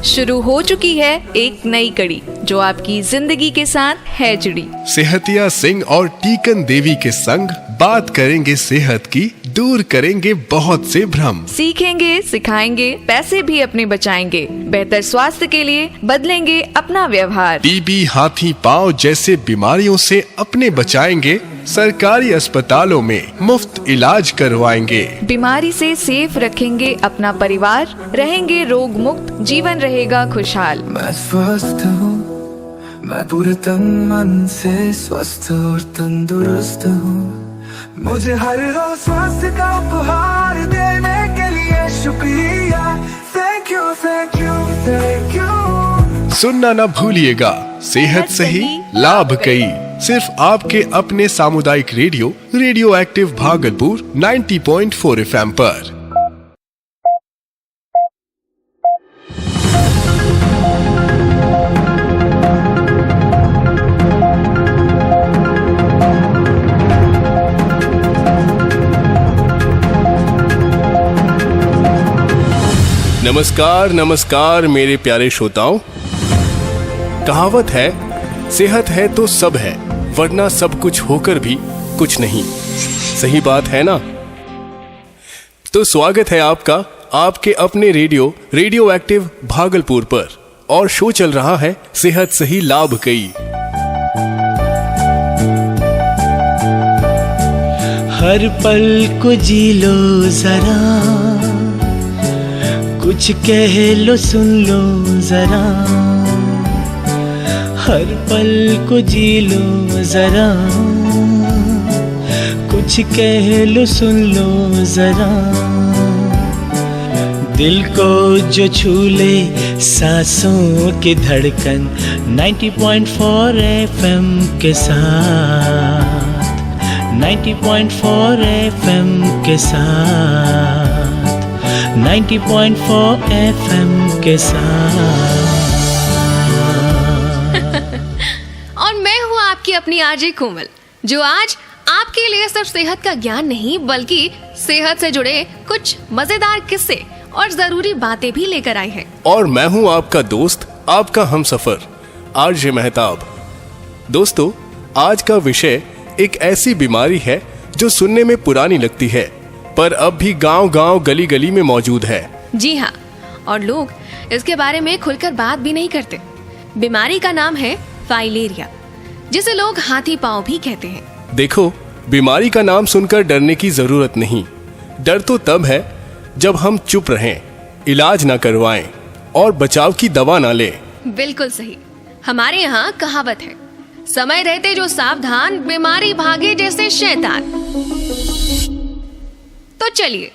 शुरू हो चुकी है एक नई कड़ी जो आपकी जिंदगी के साथ है जुड़ी। सेहतिया सिंह और टीकन देवी के संग बात करेंगे सेहत की, दूर करेंगे बहुत से भ्रम। सीखेंगे, सिखाएंगे, पैसे भी अपने बचाएंगे, बेहतर स्वास्थ्य के लिए बदलेंगे अपना व्यवहार। टीबी, हाथी पांव जैसे बीमारियों से अपने बचाएंगे, सरकारी अस्पतालों में मुफ्त इलाज करवाएंगे। बीमारी से सेफ रखेंगे अपना परिवार, रहेंगे रोग मुक्त, जीवन रहेगा खुशहाल। मैं स्वस्थ हूँ, मैं पूरे तन मन से स्वस्थ और तंदुरुस्त हूँ। मुझे हर रोज स्वास्थ्य का उपहार देने के लिए शुक्रिया। Thank you, thank you, thank you. सुनना न भूलिएगा, सेहत सही लाभ कई, सिर्फ आपके अपने सामुदायिक रेडियो एक्टिव भागलपुर 90.4 FM पर। नमस्कार मेरे प्यारे श्रोताओं। कहावत है, सेहत है तो सब है, वरना सब कुछ होकर भी कुछ नहीं। सही बात है ना? तो स्वागत है आपका आपके अपने रेडियो एक्टिव भागलपुर पर, और शो चल रहा है सेहत सही लाभ कई। हर पल को जी लो जरा, कुछ कह लो सुन लो जरा, हर पल को जी लो जरा, कुछ कह लो सुन लो जरा। दिल को जो छू ले सांसों की धड़कन 90.4 FM के साथ, 90.4 FM के साथ, 90.4 FM के साथ। और मैं हूँ आपकी अपनी आरजे कोमल, जो आज आपके लिए सिर्फ सेहत का ज्ञान नहीं बल्कि सेहत से जुड़े कुछ मजेदार किस्से और जरूरी बातें भी लेकर आई है। और मैं हूँ आपका दोस्त, आपका हमसफर आरजे मेहताब। दोस्तों, आज का विषय एक ऐसी बीमारी है जो सुनने में पुरानी लगती है, पर अब भी गांव-गांव गली-गली में मौजूद है। जी हाँ, और लोग इसके बारे में खुलकर बात भी नहीं करते। बीमारी का नाम है फाइलेरिया, जिसे लोग हाथी पांव भी कहते हैं। देखो, बीमारी का नाम सुनकर डरने की जरूरत नहीं। डर तो तब है जब हम चुप रहें, इलाज ना करवाएं और बचाव की दवा ना लें। बिल्कुल सही। हमारे यहाँ कहावत है, समय रहते जो सावधान, बीमारी भागे जैसे शैतान। तो चलिए,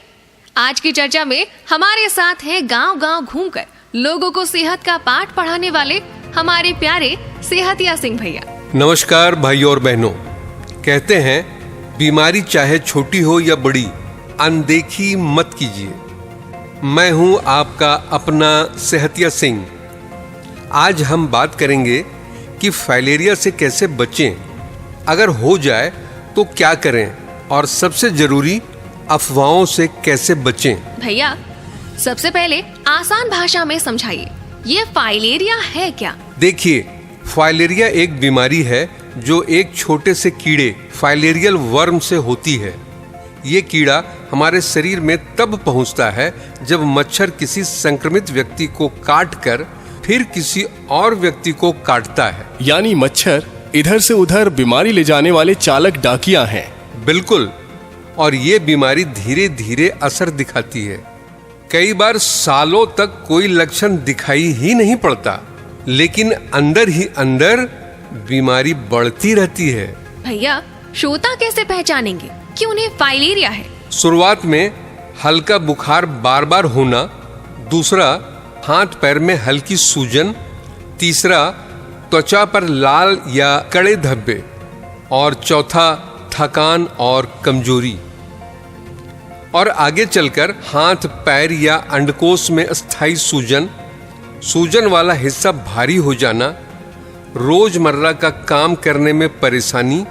आज की चर्चा में हमारे साथ हैं गांव-गांव घूमकर लोगों को सेहत का पाठ पढ़ाने वाले हमारे प्यारे सेहतिया सिंह भैया। नमस्कार भाइयों और बहनों। कहते हैं, बीमारी चाहे छोटी हो या बड़ी, अनदेखी मत कीजिए। मैं हूं आपका अपना सेहतिया सिंह। आज हम बात करेंगे कि फाइलेरिया से कैसे बचें, अगर हो जाए तो क्या करें, और सबसे जरूरी, अफवाहों से कैसे बचें। भैया, सबसे पहले आसान भाषा में समझाइए, ये फाइलेरिया है क्या? देखिए, फाइलेरिया एक बीमारी है जो एक छोटे से कीड़े फाइलेरियल वर्म से होती है। ये कीड़ा हमारे शरीर में तब पहुंचता है जब मच्छर किसी संक्रमित व्यक्ति को काट कर फिर किसी और व्यक्ति को काटता है। यानी मच्छर इधर से उधर बीमारी ले जाने वाले चालक डाकिया हैं। बिल्कुल। और ये बीमारी धीरे धीरे असर दिखाती है। कई बार सालों तक कोई लक्षण दिखाई ही नहीं पड़ता, लेकिन अंदर ही अंदर बीमारी बढ़ती रहती है। भैया, श्रोता कैसे पहचानेंगे कि उन्हें फाइलेरिया है? शुरुआत में हल्का बुखार बार बार होना, दूसरा हाथ पैर में हल्की सूजन, तीसरा त्वचा पर लाल या कड़े धब्बे, और चौथा थकान और कमजोरी। और आगे चलकर हाथ पैर या अंडकोश में अस्थायी सूजन, सूजन वाला हिस्सा भारी हो जाना, रोजमर्रा का काम करने में परेशानी,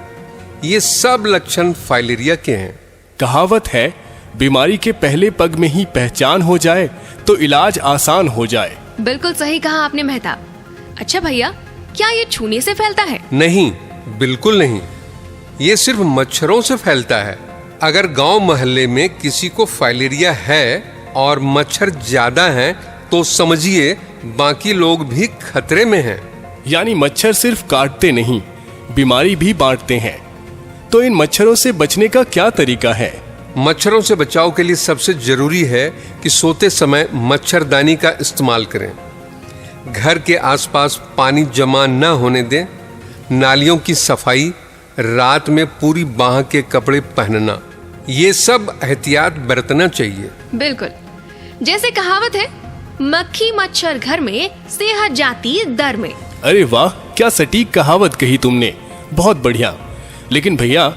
ये सब लक्षण फाइलेरिया के हैं। कहावत है, बीमारी के पहले पग में ही पहचान हो जाए तो इलाज आसान हो जाए। बिल्कुल सही कहा आपने मेहताब। अच्छा भैया, क्या ये छूने से फैलता है? नहीं, बिल्कुल नहीं। ये सिर्फ मच्छरों से फैलता है। अगर गांव मोहल्ले में किसी को फाइलेरिया है और मच्छर ज्यादा हैं, तो समझिए बाकी लोग भी खतरे में हैं। यानी मच्छर सिर्फ काटते नहीं, बीमारी भी बांटते हैं। तो इन मच्छरों से बचने का क्या तरीका है? मच्छरों से बचाव के लिए सबसे जरूरी है कि सोते समय मच्छरदानी का इस्तेमाल करें। घर के आसपास पानी जमा न होने दें। नालियों की सफाई, रात में पूरी बाह के कपड़े पहनना, ये सब एहतियात बरतना चाहिए। बिल्कुल, जैसे कहावत है, मक्खी मच्छर घर में, सेहत जाती दर में। अरे वाह, क्या सटीक कहावत कही तुमने, बहुत बढ़िया। लेकिन भैया,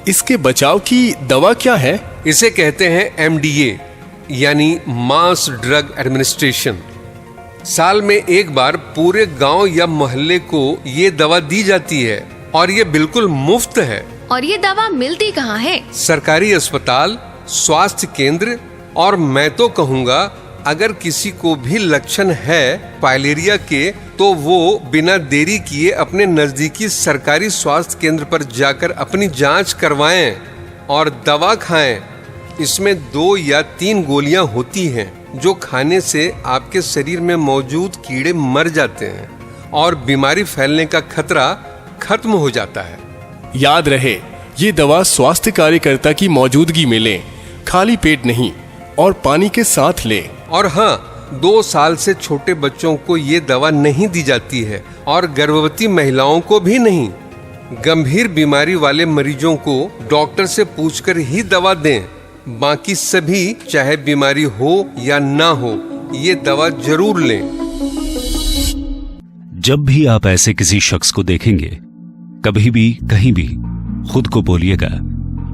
इसके बचाव की दवा क्या है? इसे कहते हैं MDA, यानी मास ड्रग एडमिनिस्ट्रेशन। साल में एक बार पूरे गांव या मोहल्ले को ये दवा दी जाती है और ये बिल्कुल मुफ्त है। और ये दवा मिलती कहाँ है? सरकारी अस्पताल, स्वास्थ्य केंद्र, और मैं तो कहूँगा अगर किसी को भी लक्षण है फाइलेरिया के, तो वो बिना देरी किए अपने नजदीकी सरकारी स्वास्थ्य केंद्र पर जाकर अपनी जांच करवाएं और दवा खाएं। इसमें 2 या 3 गोलियां होती हैं जो खाने से आपके शरीर में मौजूद कीड़े मर जाते हैं और बीमारी फैलने का खतरा खत्म हो जाता है। याद रहे, ये दवा स्वास्थ्य कार्यकर्ता की मौजूदगी में लें, खाली पेट नहीं, और पानी के साथ लें। और हाँ, 2 साल से छोटे बच्चों को ये दवा नहीं दी जाती है और गर्भवती महिलाओं को भी नहीं। गंभीर बीमारी वाले मरीजों को डॉक्टर से पूछकर ही दवा दें। बाकी सभी, चाहे बीमारी हो या ना हो, ये दवा जरूर लें। जब भी आप ऐसे किसी शख्स को देखेंगे, कभी भी कहीं भी खुद को बोलिएगा,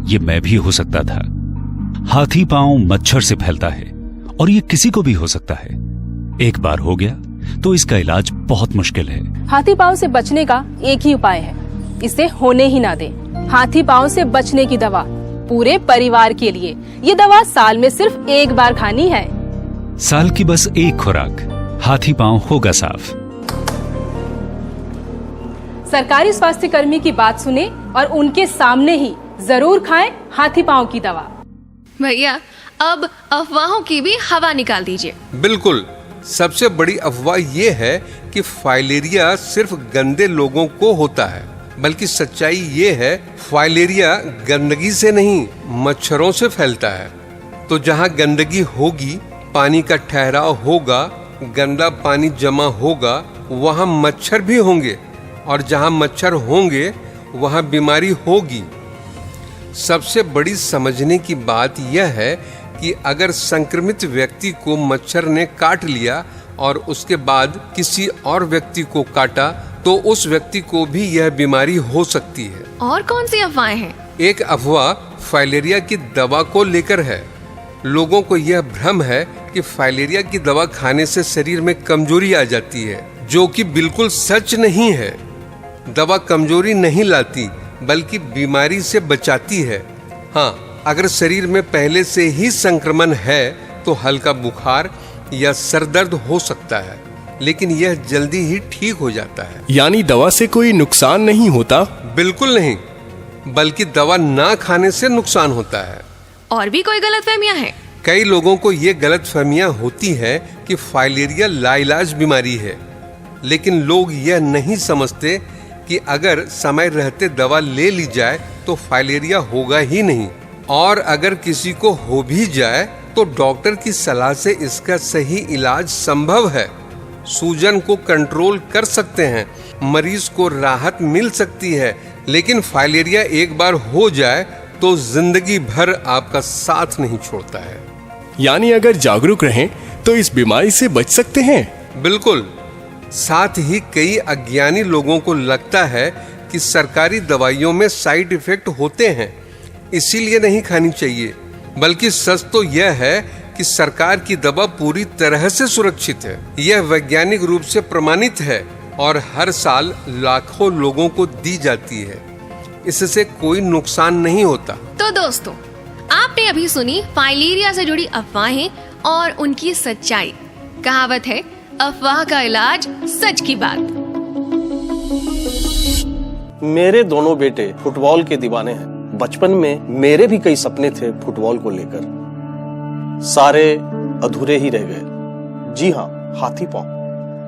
ये मैं भी हो सकता था। हाथी पांव मच्छर से फैलता है और ये किसी को भी हो सकता है। एक बार हो गया तो इसका इलाज बहुत मुश्किल है। हाथी पांव से बचने का एक ही उपाय है, इसे होने ही ना दें। हाथी पांव से बचने की दवा पूरे परिवार के लिए। ये दवा साल में सिर्फ एक बार खानी है। साल की बस एक खुराक, हाथी पांव होगा साफ। सरकारी स्वास्थ्य कर्मी की बात सुने और उनके सामने ही जरूर खाएं हाथी पांव की दवा। भैया, अब अफवाहों की भी हवा निकाल दीजिए। बिल्कुल, सबसे बड़ी अफवाह ये है कि फाइलेरिया सिर्फ गंदे लोगों को होता है, बल्कि सच्चाई ये है फाइलेरिया गंदगी से नहीं, मच्छरों से फैलता है। तो जहाँ गंदगी होगी, पानी का ठहराव होगा, गंदा पानी जमा होगा, वहाँ मच्छर भी होंगे, और जहाँ मच्छर होंगे वहाँ बीमारी होगी। सबसे बड़ी समझने की बात यह है कि अगर संक्रमित व्यक्ति को मच्छर ने काट लिया और उसके बाद किसी और व्यक्ति को काटा, तो उस व्यक्ति को भी यह बीमारी हो सकती है। और कौन सी अफवाहें हैं? एक अफवाह फाइलेरिया की दवा को लेकर है। लोगों को यह भ्रम है कि फाइलेरिया की दवा खाने से शरीर में कमजोरी आ जाती है, जो कि बिल्कुल सच नहीं है। दवा कमजोरी नहीं लाती, बल्कि बीमारी से बचाती है। हाँ, अगर शरीर में पहले से ही संक्रमण है तो हल्का बुखार या सर दर्द हो सकता है, लेकिन यह जल्दी ही ठीक हो जाता है। यानी दवा से कोई नुकसान नहीं होता? बिल्कुल नहीं, बल्कि दवा ना खाने से नुकसान होता है। और भी कोई गलतफहमियां हैं? कई लोगों को ये गलतफहमियां होती है कि फाइलेरिया लाइलाज बीमारी है, लेकिन लोग यह नहीं समझते कि अगर समय रहते दवा ले ली जाए तो फाइलेरिया होगा ही नहीं, और अगर किसी को हो भी जाए तो डॉक्टर की सलाह से इसका सही इलाज संभव है। सूजन को कंट्रोल कर सकते हैं, मरीज को राहत मिल सकती है, लेकिन फाइलेरिया एक बार हो जाए तो जिंदगी भर आपका साथ नहीं छोड़ता है। यानी अगर जागरूक रहें तो इस बीमारी से बच सकते हैं? बिल्कुल। साथ ही कई अज्ञानी लोगों को लगता है कि सरकारी दवाइयों में साइड इफेक्ट होते हैं, इसीलिए नहीं खानी चाहिए, बल्कि सच तो यह है कि सरकार की दवा पूरी तरह से सुरक्षित है। यह वैज्ञानिक रूप से प्रमाणित है और हर साल लाखों लोगों को दी जाती है। इससे कोई नुकसान नहीं होता। तो दोस्तों, आपने अभी सुनी फाइलेरिया से जुड़ी अफवाहें और उनकी सच्चाई। कहावत है, अफवाह का इलाज सच की बात। मेरे दोनों बेटे फुटबॉल के दीवाने हैं। बचपन में मेरे भी कई सपने थे फुटबॉल को लेकर, सारे अधूरे ही रह गए। जी हाँ, हाथी पांव।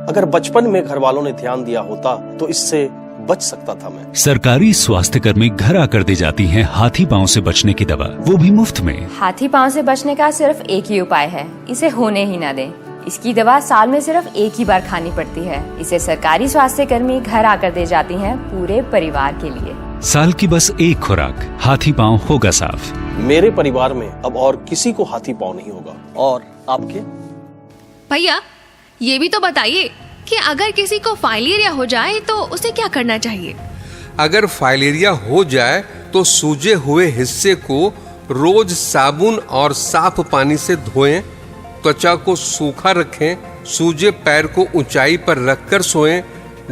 अगर बचपन में घर वालों ने ध्यान दिया होता तो इससे बच सकता था मैं। सरकारी स्वास्थ्य कर्मी घर आकर दे जाती हैं हाथी पांव से बचने की दवा, वो भी मुफ्त में। हाथी पांव से बचने का सिर्फ एक ही उपाय है, इसे होने ही ना दें। इसकी दवा साल में सिर्फ एक ही बार खानी पड़ती है। इसे सरकारी स्वास्थ्य कर्मी घर आकर दे जाती हैं पूरे परिवार के लिए। साल की बस एक खुराक, हाथी पांव होगा साफ। मेरे परिवार में अब और किसी को हाथी पांव नहीं होगा। और आपके? भैया ये भी तो बताइए कि अगर किसी को फाइलेरिया हो जाए तो उसे क्या करना चाहिए? अगर फाइलेरिया हो जाए तो सूजे हुए हिस्से को रोज साबुन और साफ पानी से धोएं, त्वचा को सूखा रखें, सूजे पैर को ऊंचाई पर रखकर सोएं,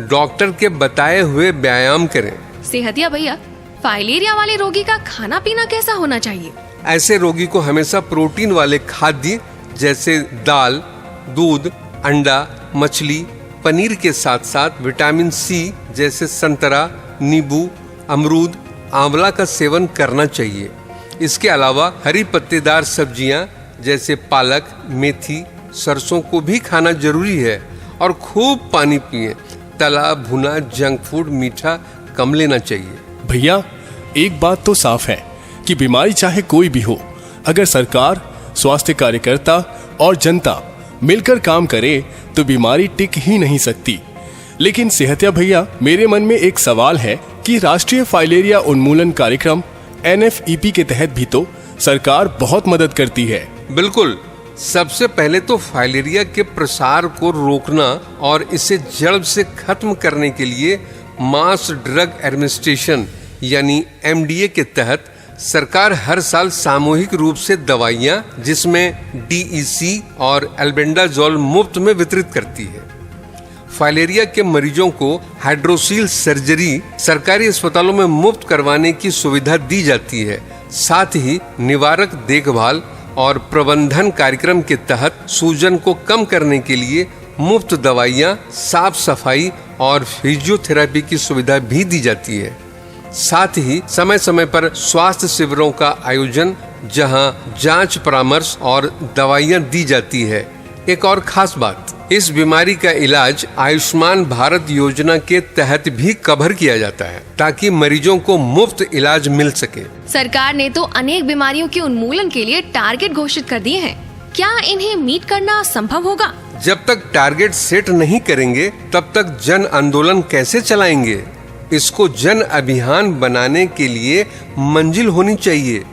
डॉक्टर के बताए हुए व्यायाम करें। सेहतिया भैया, फाइलेरिया वाले रोगी का खाना पीना कैसा होना चाहिए? ऐसे रोगी को हमेशा प्रोटीन वाले खाद्य जैसे दाल, दूध, अंडा, मछली, पनीर के साथ साथ विटामिन सी जैसे संतरा, नींबू, अमरूद, आंवला का सेवन करना चाहिए। इसके अलावा हरी पत्तेदार सब्जियां जैसे पालक, मेथी, सरसों को भी खाना जरूरी है। और खूब पानी पिए। तला भुना जंक फूड, मीठा कम लेना चाहिए। भैया एक बात तो साफ है कि बीमारी चाहे कोई भी हो, अगर सरकार, स्वास्थ्य कार्यकर्ता और जनता मिलकर काम करे तो बीमारी टिक ही नहीं सकती। लेकिन सेहतिया भैया, मेरे मन में एक सवाल है कि राष्ट्रीय फाइलेरिया उन्मूलन कार्यक्रम NFEP के तहत भी तो सरकार बहुत मदद करती है। बिल्कुल। सबसे पहले तो फाइलेरिया के प्रसार को रोकना और इसे जड़ से खत्म करने के लिए मास ड्रग एडमिनिस्ट्रेशन यानी MDA के तहत सरकार हर साल सामूहिक रूप से दवाइयां जिसमें DEC और एल्बेंडाजोल मुफ्त में वितरित करती है। फाइलेरिया के मरीजों को हाइड्रोसील सर्जरी सरकारी अस्पतालों में मुफ्त करवाने की सुविधा दी जाती है। साथ ही निवारक देखभाल और प्रबंधन कार्यक्रम के तहत सूजन को कम करने के लिए मुफ्त दवाइयां, साफ सफाई और फिजियोथेरेपी की सुविधा भी दी जाती है। साथ ही समय समय पर स्वास्थ्य शिविरों का आयोजन जहां जांच, परामर्श और दवाइयां दी जाती है। एक और खास बात, इस बीमारी का इलाज आयुष्मान भारत योजना के तहत भी कवर किया जाता है ताकि मरीजों को मुफ्त इलाज मिल सके। सरकार ने तो अनेक बीमारियों के उन्मूलन के लिए टारगेट घोषित कर दिए हैं। क्या इन्हें मीट करना संभव होगा? जब तक टारगेट सेट नहीं करेंगे तब तक जन आंदोलन कैसे चलाएंगे? इसको जन अभियान बनाने के लिए मंजिल होनी चाहिए।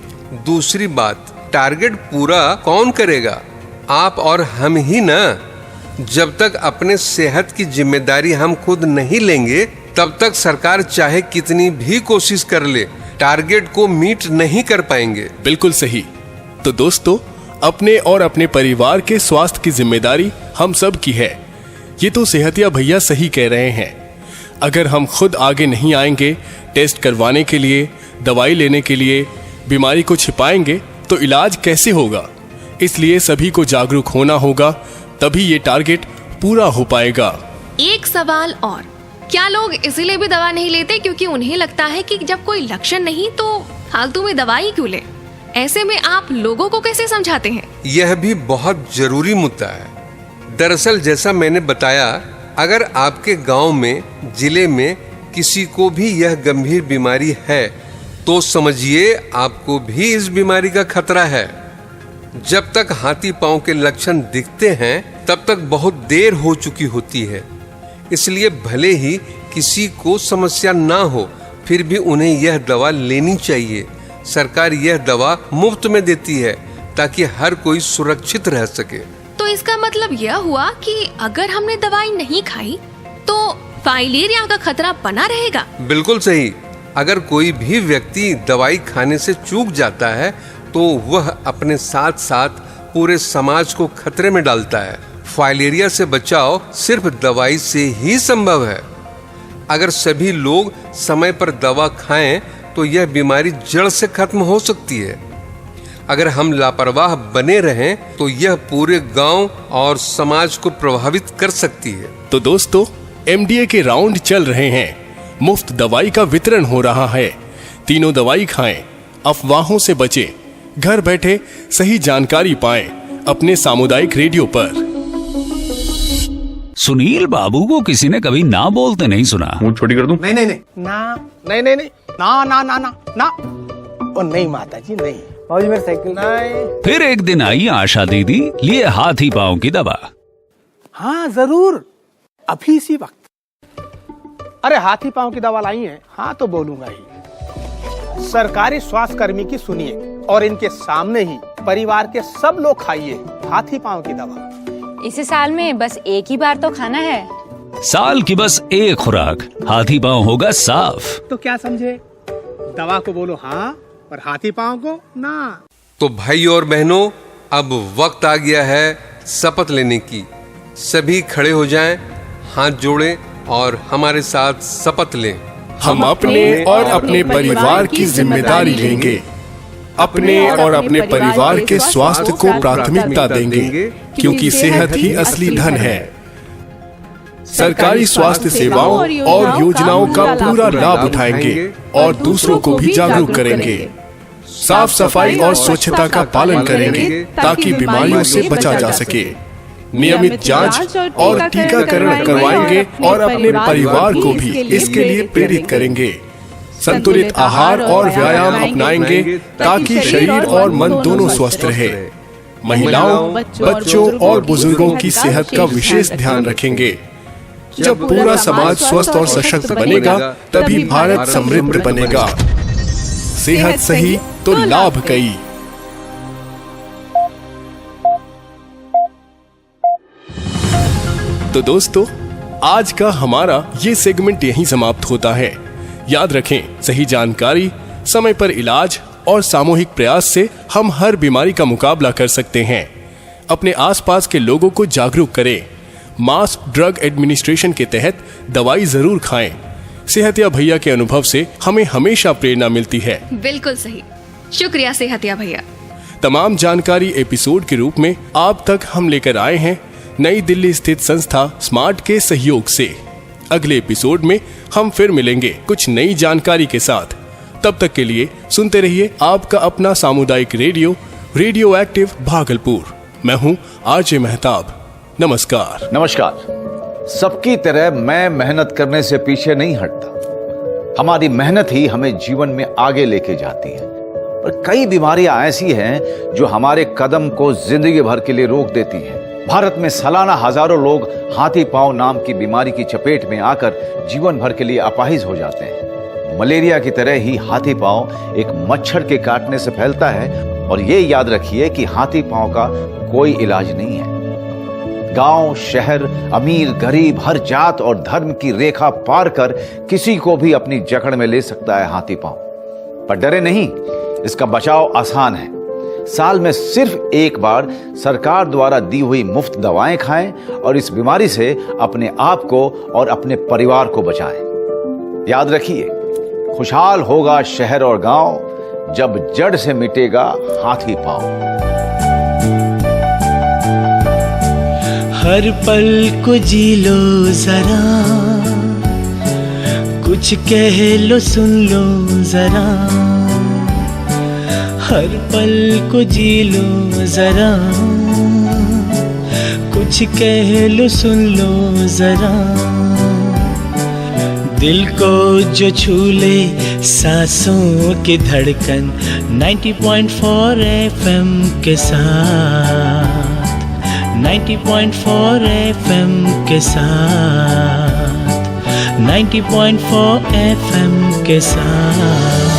दूसरी बात, टारगेट पूरा कौन करेगा? आप और हम ही ना। जब तक अपने सेहत की जिम्मेदारी हम खुद नहीं लेंगे तब तक सरकार चाहे कितनी भी कोशिश कर ले, टारगेट को मीट नहीं कर पाएंगे। बिल्कुल सही। तो दोस्तों, अपने और अपने परिवार के स्वास्थ्य की जिम्मेदारी हम सब की है। ये तो सेहतिया भैया सही कह रहे हैं। अगर हम खुद आगे नहीं आएंगे टेस्ट करवाने के लिए, दवाई लेने के लिए, बीमारी को छिपाएंगे तो इलाज कैसे होगा? इसलिए सभी को जागरूक होना होगा, तभी ये टारगेट पूरा हो पाएगा। एक सवाल और, क्या लोग इसीलिए भी दवा नहीं लेते क्योंकि उन्हें लगता है कि जब कोई लक्षण नहीं तो फालतू में दवाई क्यों ले? ऐसे में आप लोगों को कैसे समझाते हैं? यह भी बहुत जरूरी मुद्दा है। दरअसल जैसा मैंने बताया, अगर आपके गांव में, जिले में किसी को भी यह गंभीर बीमारी है तो समझिए आपको भी इस बीमारी का खतरा है। जब तक हाथी पांव के लक्षण दिखते हैं तब तक बहुत देर हो चुकी होती है। इसलिए भले ही किसी को समस्या ना हो, फिर भी उन्हें यह दवा लेनी चाहिए। सरकार यह दवा मुफ्त में देती है ताकि हर कोई सुरक्षित रह सके। तो इसका मतलब यह हुआ कि अगर हमने दवाई नहीं खाई तो फाइलेरिया का खतरा बना रहेगा? बिल्कुल सही। अगर कोई भी व्यक्ति दवाई खाने से चूक जाता है तो वह अपने साथ साथ पूरे समाज को खतरे में डालता है। फाइलेरिया से बचाव सिर्फ दवाई से ही संभव है। अगर सभी लोग समय पर दवा खाएं तो यह बीमारी जड़ से खत्म हो सकती है। अगर हम लापरवाह बने रहें तो यह पूरे गांव और समाज को प्रभावित कर सकती है। तो दोस्तों, एमडीए के राउंड चल रहे हैं, मुफ्त दवाई का वितरण हो रहा है। तीनों दवाई खाएं, अफवाहों से बचें, घर बैठे सही जानकारी पाएं अपने सामुदायिक रेडियो पर। सुनील बाबू को किसी ने कभी ना बोलते नहीं सुना। मुंह छोटी कर दूं? नहीं नहीं नहीं ना, नहीं नहीं नहीं ना ना ना ना ना, ओ नहीं माता जी नहीं, बाबूजी मेरी साइकिल नहीं। फिर एक दिन आई आशा दीदी, लिए हाथी पांव की दवा। हाँ जरूर, अभी इसी वक्त। अरे हाथी पांव की दवा लाई है, हाँ तो बोलूंगा ही। सरकारी स्वास्थ्य कर्मी की सुनिए और इनके सामने ही परिवार के सब लोग खाइए हाथी पांव की दवा। इसे साल में बस एक ही बार तो खाना है। साल की बस एक खुराक, हाथी पांव होगा साफ। तो क्या समझे, दवा को बोलो हाँ और हाथी पांव को ना। तो भाई और बहनों, अब वक्त आ गया है शपथ लेने की। सभी खड़े हो जाएं, हाथ जोड़ें और हमारे साथ शपथ लें। हम अपने और अपने परिवार की जिम्मेदारी लेंगे, अपने और अपने परिवार के स्वास्थ्य को प्राथमिकता देंगे, क्योंकि सेहत ही असली धन है। सरकारी स्वास्थ्य सेवाओं और योजनाओं का पूरा लाभ उठाएंगे और दूसरों को भी जागरूक करेंगे। साफ सफाई और स्वच्छता का पालन करेंगे ताकि बीमारियों से बचा जा सके। नियमित जांच और टीकाकरण करवाएंगे और अपने परिवार को भी इसके लिए प्रेरित करेंगे। संतुलित आहार और व्यायाम अपनाएंगे ताकि शरीर और मन दोनों स्वस्थ रहे। महिलाओं, बच्चों और बुजुर्गों की सेहत का विशेष ध्यान रखेंगे। जब पूरा समाज स्वस्थ और सशक्त बनेगा, तभी भारत समृद्ध बनेगा। सेहत सही तो लाभ कई। तो दोस्तों, आज का हमारा ये सेगमेंट यहीं समाप्त होता है। याद रखें, सही जानकारी, समय पर इलाज और सामूहिक प्रयास से हम हर बीमारी का मुकाबला कर सकते हैं। अपने आसपास के लोगों को जागरूक करें। मास ड्रग एडमिनिस्ट्रेशन के तहत दवाई जरूर खाएं। सेहतिया भैया के अनुभव से हमें हमेशा प्रेरणा मिलती है। बिल्कुल सही, शुक्रिया सेहतिया भैया। तमाम जानकारी एपिसोड के रूप में आप तक हम लेकर आए हैं नई दिल्ली स्थित संस्था स्मार्ट के सहयोग से। अगले एपिसोड में हम फिर मिलेंगे कुछ नई जानकारी के साथ। तब तक के लिए सुनते रहिए आपका अपना सामुदायिक रेडियो, रेडियो एक्टिव भागलपुर। मैं हूँ आरजे मेहताब। नमस्कार। नमस्कार। सबकी तरह मैं मेहनत करने से पीछे नहीं हटता। हमारी मेहनत ही हमें जीवन में आगे लेके जाती है। पर कई बीमारियां ऐसी हैं जो हमारे कदम को जिंदगी भर के लिए रोक देती हैं। भारत में सालाना हजारों लोग हाथी पांव नाम की बीमारी की चपेट में आकर जीवन भर के लिए अपाहिज हो जाते हैं। मलेरिया की तरह ही हाथी पांव एक मच्छर के काटने से फैलता है और ये याद रखिए कि हाथी पांव का कोई इलाज नहीं है। गांव, शहर, अमीर, गरीब, हर जात और धर्म की रेखा पार कर किसी को भी अपनी जकड़ में ले सकता है हाथी पांव। पर डरे नहीं, इसका बचाव आसान है। साल में सिर्फ एक बार सरकार द्वारा दी हुई मुफ्त दवाएं खाएं और इस बीमारी से अपने आप को और अपने परिवार को बचाएं। याद रखिए, खुशहाल होगा शहर और गांव जब जड़ से मिटेगा हाथी पांव। हर पल को जी लो जरा, कुछ कह लो सुन लो जरा। हर पल को जी लो जरा, कुछ कह लो सुन लो जरा। दिल को जो छू ले सांसों की धड़कन 90.4 FM के साथ, 90.4 FM के साथ, 90.4 FM के साथ।